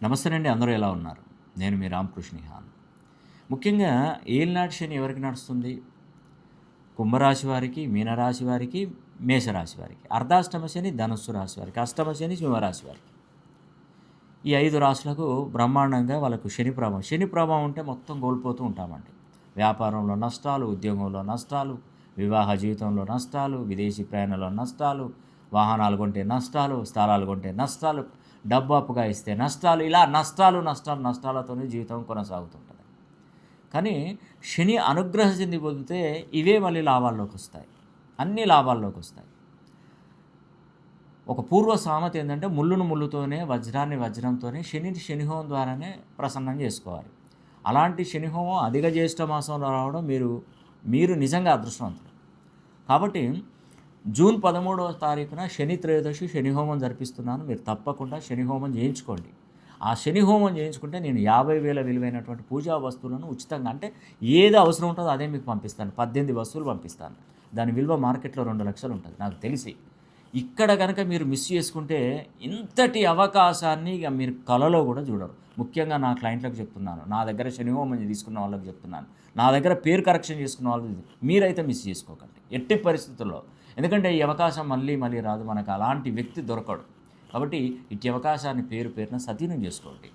నమస్తేనండి. అందరూ ఎలా ఉన్నారు? నేను మీ రామకృష్ణ నిహాన్. ముఖ్యంగా ఏలినాటి శని ఎవరికి నడుస్తుంది? కుంభరాశి వారికి, మీనరాశి వారికి, మేషరాశి వారికి. అర్ధాష్టమ శని ధనుస్సు రాశి వారికి, అష్టమ శని సింహరాశి వారికి. ఈ 5 రాశులకు బ్రహ్మాండంగా వాళ్ళకు శని ప్రభావం. శని ప్రభావం ఉంటే మొత్తం కోల్పోతూ ఉంటామండి. వ్యాపారంలో నష్టాలు, ఉద్యోగంలో నష్టాలు, వివాహ జీవితంలో నష్టాలు, విదేశీ ప్రయాణంలో నష్టాలు, వాహనాలు కొంటే నష్టాలు, స్థలాలు కొంటే నష్టాలు, డబ్బు అప్పుగా ఇస్తే నష్టాలు, ఇలా నష్టాలతోనే జీవితం కొనసాగుతుంటుంది. కానీ శని అనుగ్రహ సిద్ధి పొందితే ఇవే మళ్ళీ లాభాల్లోకి వస్తాయి. అన్ని లాభాల్లోకి వస్తాయి. ఒక పూర్వ సామెత ఏంటంటే ముళ్ళును ముళ్ళుతోనే, వజ్రాన్ని వజ్రంతోనే, శనిని శనిహోమం ద్వారానే ప్రసన్నం చేసుకోవాలి. అలాంటి శనిహోమం అధిక జ్యేష్ఠ మాసంలో రావడం మీరు నిజంగా అదృష్టవంతులు. కాబట్టి జూన్ 13వ తారీఖున శని త్రయోదశి శనిహోమం జరిపిస్తున్నాను. మీరు తప్పకుండా శనిహోమం చేయించుకోండి. ఆ శనిహోమం చేయించుకుంటే నేను 50,000 విలువైనటువంటి పూజా వస్తువులను ఉచితంగా, అంటే ఏది అవసరం ఉంటుందో అదే మీకు పంపిస్తాను. 18 వస్తువులు పంపిస్తాను. దాని విలువ మార్కెట్లో 2,00,000 ఉంటుంది నాకు తెలిసి. ఇక్కడ కనుక మీరు మిస్ చేసుకుంటే ఇంతటి అవకాశాన్ని ఇక మీరు కలలో కూడా చూడరు. ముఖ్యంగా నా క్లయింట్లకు చెప్తున్నాను, నా దగ్గర శనిహోమం తీసుకున్న వాళ్ళకి చెప్తున్నాను, నా దగ్గర పేరు కరెక్షన్ చేసుకున్న వాళ్ళు మీరైతే మిస్ చేసుకోకండి ఎట్టి పరిస్థితుల్లో. ఎందుకంటే ఈ అవకాశం మళ్ళీ మళ్ళీ రాదు. మనకు అలాంటి వ్యక్తి దొరకడు. కాబట్టి ఇట్టి అవకాశాన్ని పేరున సద్వినియోగం చేసుకోండి.